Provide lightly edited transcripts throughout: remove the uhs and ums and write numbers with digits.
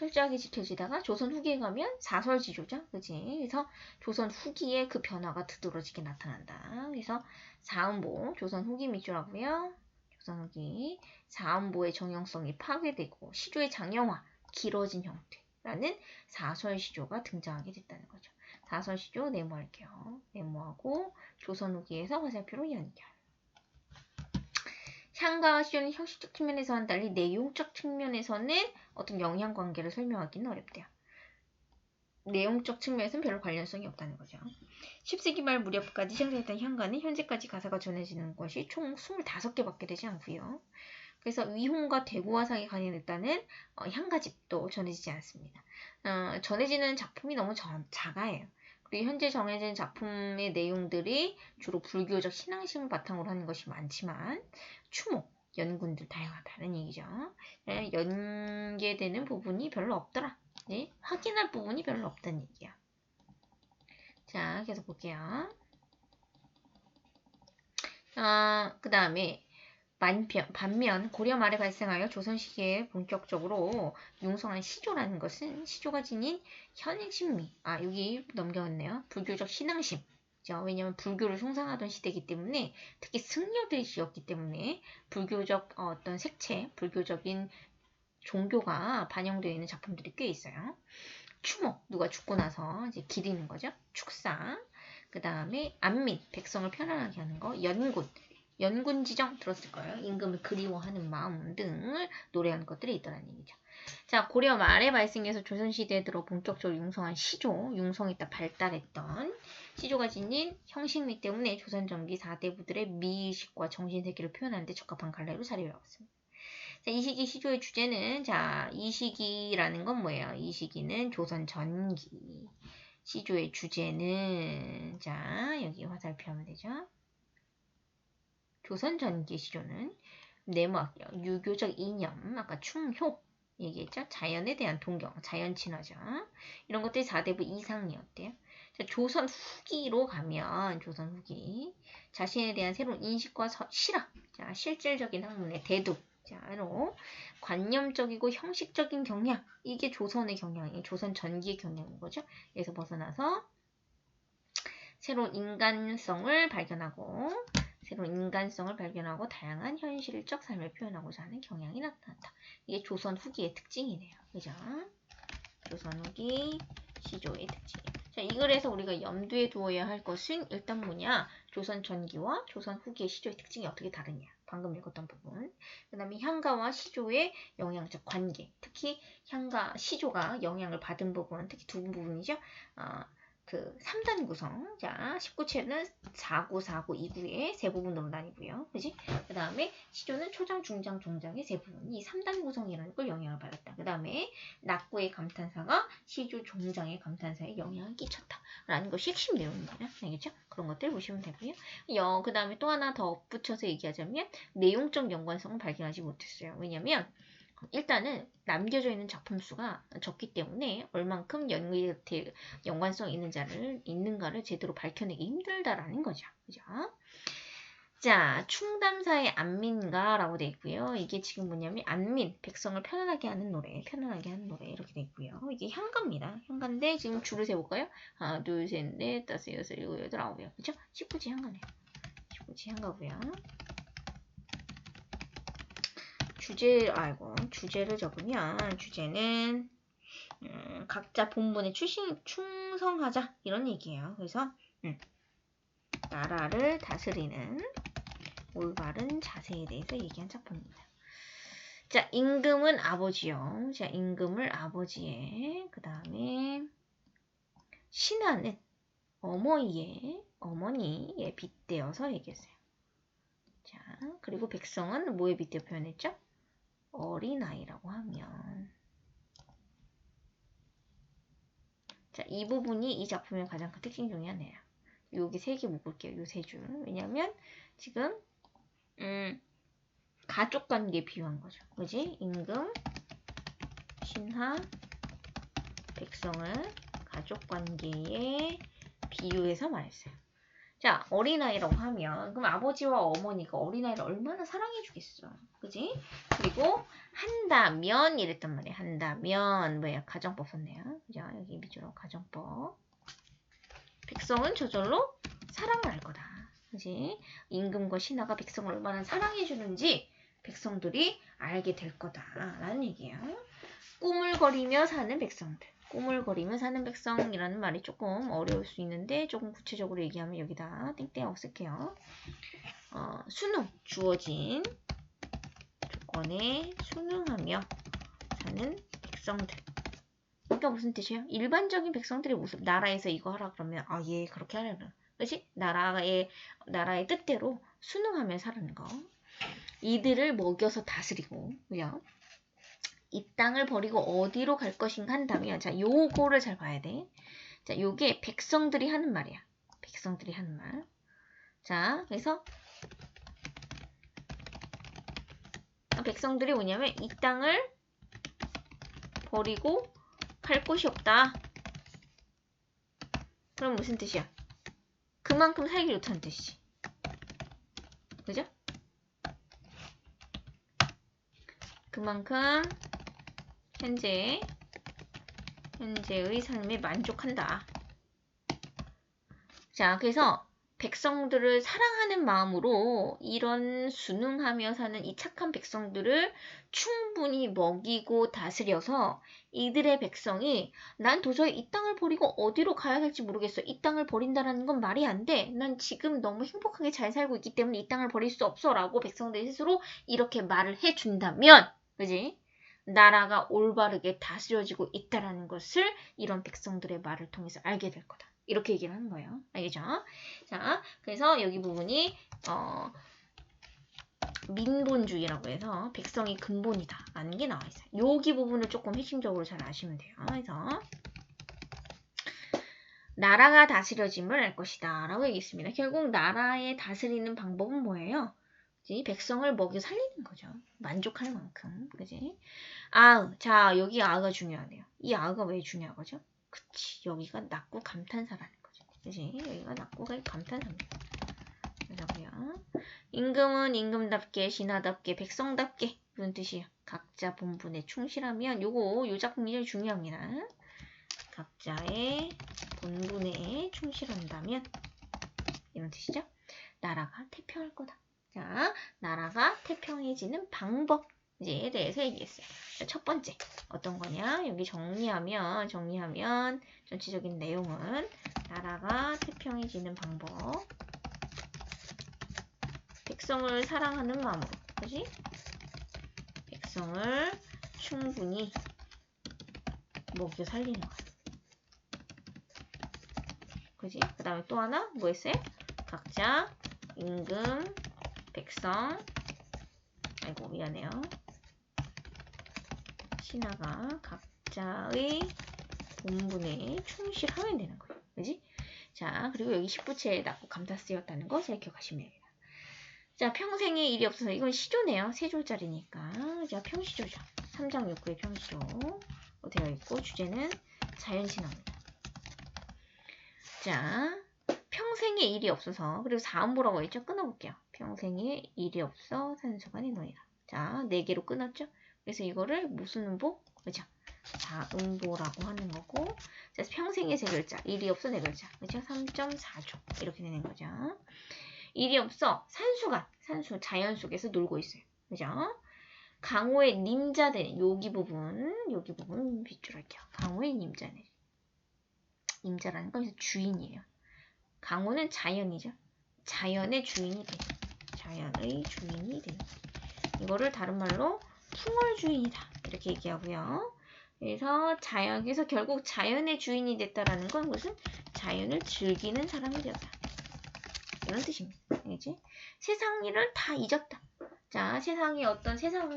철저하게 지켜지다가 조선 후기에 가면 사설지조죠. 그지? 그래서 조선 후기에 그 변화가 두드러지게 나타난다. 그래서 사음보, 조선 후기 밑줄하고요. 조선 후기, 사음보의 정형성이 파괴되고 시조의 장형화, 길어진 형태라는 사설시조가 등장하게 됐다는 거죠. 사설시조 네모할게요. 네모하고 조선 후기에서 화살표로 연결. 향가와 시조는 형식적 측면에서와는 달리 내용적 측면에서는 어떤 영향관계를 설명하기는 어렵대요. 내용적 측면에서는 별로 관련성이 없다는 거죠. 10세기 말 무렵까지 생산했던 향가는 현재까지 가사가 전해지는 것이 총 25개밖에 되지 않고요. 그래서 위홍과 대구화상에 관련했다는 향가집도 전해지지 않습니다. 전해지는 작품이 너무 작아요. 그리고 현재 정해진 작품의 내용들이 주로 불교적 신앙심을 바탕으로 하는 것이 많지만 추목, 연군들 다양하다는 얘기죠. 네, 연계되는 부분이 별로 없더라. 네, 확인할 부분이 별로 없다는 얘기야. 자, 계속 볼게요. 그 다음에 반면 고려 말에 발생하여 조선 시기에 본격적으로 융성한 시조라는 것은 시조가 지닌 현행신미, 여기 넘겨왔네요. 불교적 신앙심. 왜냐하면 불교를 숭상하던 시대이기 때문에 특히 승려들이었기 때문에 불교적 어떤 색채, 불교적인 종교가 반영되어 있는 작품들이 꽤 있어요. 추목, 누가 죽고 나서 이제 기리는 거죠. 축사. 그 다음에 안민, 백성을 편안하게 하는 거. 연군 지정 들었을 거예요. 임금을 그리워하는 마음 등을 노래하는 것들이 있더라는 얘기죠. 자, 고려 말에 발생해서 조선시대에 들어 본격적으로 융성한 시조, 융성이 딱 발달했던 시조가 지닌 형식미 때문에 조선 전기 4대 부들의 미의식과 정신세계를 표현하는 데 적합한 갈래로 자리 잡았습니다. 자, 이 시기 시조의 주제는, 이 시기라는 건 뭐예요? 이 시기는 조선 전기. 시조의 주제는, 여기 화살표 하면 되죠? 조선 전기 시조는 네모할게요. 유교적 이념, 아까 충효 얘기했죠? 자연에 대한 동경, 자연 친화죠. 이런 것들이 4대부 이상이었대요. 자, 조선 후기로 가면, 조선 후기. 자신에 대한 새로운 인식과 실학, 실질적인 학문의 대두, 로 관념적이고 형식적인 경향, 이게 조선의 경향이, 조선 전기의 경향인 거죠. 여기서 벗어나서 새로운 인간성을 발견하고 다양한 현실적 삶을 표현하고자 하는 경향이 나타났다. 이게 조선 후기의 특징이네요. 그죠? 조선 후기 시조의 특징. 자, 이 글에서 우리가 염두에 두어야 할 것은 일단 뭐냐? 조선 전기와 조선 후기의 시조의 특징이 어떻게 다르냐? 방금 읽었던 부분. 그 다음에 향가와 시조의 영향적 관계. 특히 향가, 시조가 영향을 받은 부분, 특히 두 부분이죠. 3단 구성. 자, 19체는 4구, 4구, 2구의 세 부분으로 나뉘고요. 그지? 그 다음에 시조는 초장, 중장, 종장의 세 부분. 이 3단 구성이라는 걸 영향을 받았다. 그 다음에 낙구의 감탄사가 시조, 종장의 감탄사에 영향을 끼쳤다. 라는 것이 핵심 내용입니다. 알겠죠? 그런 것들 보시면 되고요. 그 다음에 또 하나 더 붙여서 얘기하자면 내용적 연관성을 발견하지 못했어요. 왜냐면 일단은 남겨져 있는 작품 수가 적기 때문에 얼만큼 연관성 있는가를 제대로 밝혀내기 힘들다라는 거죠. 그죠? 자, 충담사의 안민가라고 돼 있고요. 이게 지금 뭐냐면 안민, 백성을 편안하게 하는 노래 이렇게 돼 있고요. 이게 향가입니다. 향가인데 지금 줄을 세볼까요? 하나, 둘, 셋, 넷, 다섯, 여섯, 일곱, 여덟, 아홉이요. 그죠? 19지 향가네요. 19지 향가고요. 주제를 적으면 주제는 각자 본분에 충성하자 이런 얘기예요. 그래서 나라를 다스리는 올바른 자세에 대해서 얘기한 작품입니다. 자, 임금은 아버지요. 자, 임금을 아버지에 그 다음에 신하는 어머니에 빗대어서 얘기했어요. 자, 그리고 백성은 뭐에 빗대어 표현했죠? 어린아이라고 하면 자, 이 부분이 이 작품의 가장 큰 특징 중에 하나예요. 여기 세 개 묶을게요. 요 세 줄. 왜냐면 지금 가족관계에 비유한 거죠. 그지? 임금, 신하, 백성을 가족관계에 비유해서 말했어요. 자, 어린아이라고 하면 그럼 아버지와 어머니가 어린아이를 얼마나 사랑해주겠어. 그지? 그리고 한다면 이랬단 말이야. 한다면 뭐야? 가정법 썼네요. 그죠? 여기 밑으로 가정법. 백성은 저절로 사랑을 할 거다. 그지? 임금과 신하가 백성을 얼마나 사랑해주는지 백성들이 알게 될 거다라는 얘기예요. 꾸물거리며 사는 백성들. 꾸물거리며 사는 백성이라는 말이 조금 어려울 수 있는데 조금 구체적으로 얘기하면 여기다 땡땡하고 쓸게요. 수능, 주어진 조건에 순응하며 사는 백성들. 그러니까 무슨 뜻이에요? 일반적인 백성들의 모습. 나라에서 이거 하라 그러면 예 그렇게 하려면 그렇지? 나라의 뜻대로 순응하며 사는 거. 이들을 먹여서 다스리고 그죠? 이 땅을 버리고 어디로 갈 것인가 한다면 자 요거를 잘 봐야 돼. 자 요게 백성들이 하는 말이야. 백성들이 하는 말. 자 그래서 백성들이 뭐냐면 이 땅을 버리고 갈 곳이 없다. 그럼 무슨 뜻이야? 그만큼 살기 좋다는 뜻이지. 그죠? 그만큼 현재의 삶에 만족한다. 자, 그래서 백성들을 사랑하는 마음으로 이런 순응하며 사는 이 착한 백성들을 충분히 먹이고 다스려서 이들의 백성이 난 도저히 이 땅을 버리고 어디로 가야 할지 모르겠어. 이 땅을 버린다는 건 말이 안 돼. 난 지금 너무 행복하게 잘 살고 있기 때문에 이 땅을 버릴 수 없어. 라고 백성들이 스스로 이렇게 말을 해준다면 그지? 나라가 올바르게 다스려지고 있다는 것을 이런 백성들의 말을 통해서 알게 될 거다. 이렇게 얘기를 하는 거예요. 알겠죠? 자, 그래서 여기 부분이 민본주의라고 해서 백성이 근본이다 라는 게 나와 있어요. 여기 부분을 조금 핵심적으로 잘 아시면 돼요. 그래서 나라가 다스려짐을 알 것이다 라고 얘기했습니다. 결국 나라의 다스리는 방법은 뭐예요? 그치? 백성을 먹여 살리는 거죠. 만족할 만큼. 그지? 자, 여기 아가 중요하네요. 이 아가 왜 중요한 거죠? 그치, 여기가 낙구 감탄사라는 거죠. 그치? 여기가 낙구가 감탄사입니다. 그래서고요. 임금은 임금답게, 신하답게, 백성답게 무슨 뜻이에요? 각자 본분에 충실하면 요 작품이 제일 중요합니다. 각자의 본분에 충실한다면 이런 뜻이죠. 나라가 태평할 거다. 자, 나라가 태평해지는 방법에 대해서 얘기했어요. 자, 첫 번째 어떤 거냐? 여기 정리하면 전체적인 내용은 나라가 태평해지는 방법. 백성을 사랑하는 마음으로, 그지? 백성을 충분히 먹여 살리는 거야. 그지? 그 다음에 또 하나 뭐 했어요? 각자 임금, 백성, 아이고 미안해요. 신하가 각자의 본분에 충실하면 되는 거예요. 그지? 자, 그리고 여기 10부채에 낙구 감타 쓰였다는 거 잘 기억하시면 됩니다. 자, 평생의 일이 없어서 이건 시조네요. 세 줄짜리니까. 자, 평시조죠. 3장 6구의 평시조 되어 있고 주제는 자연신화입니다. 자, 평생의 일이 없어서 그리고 사음보라고 했죠. 끊어볼게요. 평생의 일이 없어 산수간이 너희라. 자, 4개로 끊었죠. 그래서 이거를 무슨 음보? 그죠? 사음보라고 하는 거고 자, 평생의 3글자, 일이 없어 4글자. 그죠? 3.4조 이렇게 되는 거죠. 일이 없어 산수간, 산수 자연 속에서 놀고 있어요. 그죠? 강호의 님자되는 여기 부분 빗줄할게요. 강호의 님자네. 님자라는 건 주인이에요. 강호는 자연이죠. 자연의 주인이 돼. 자연의 주인이 돼. 이거를 다른 말로 풍월주인이다. 이렇게 얘기하고요. 그래서 여기서 결국 자연의 주인이 됐다라는 건 무슨? 자연을 즐기는 사람이 되었다. 이런 뜻입니다. 알겠지? 세상 일을 다 잊었다. 자, 세상이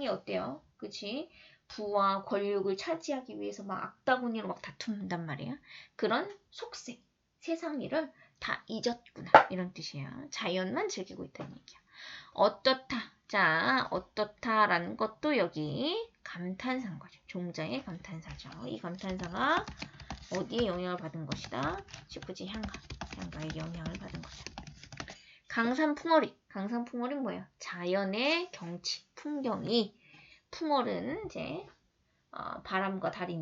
어때요? 그치? 부와 권력을 차지하기 위해서 막 악다구니로 막 다툰단 말이야. 그런 속세, 세상 일을 다 잊었구나. 이런 뜻이에요. 자연만 즐기고 있다는 얘기야. 어떻다. 자, 어떻다라는 것도 여기 감탄사인 거죠. 종자의 감탄사죠. 이 감탄사가 어디에 영향을 받은 것이다? 10부지 향가의 영향을 받은 거죠. 강산풍어리. 강산풍어리는 뭐예요? 자연의 경치, 풍경이 풍어는 이제 바람과 달이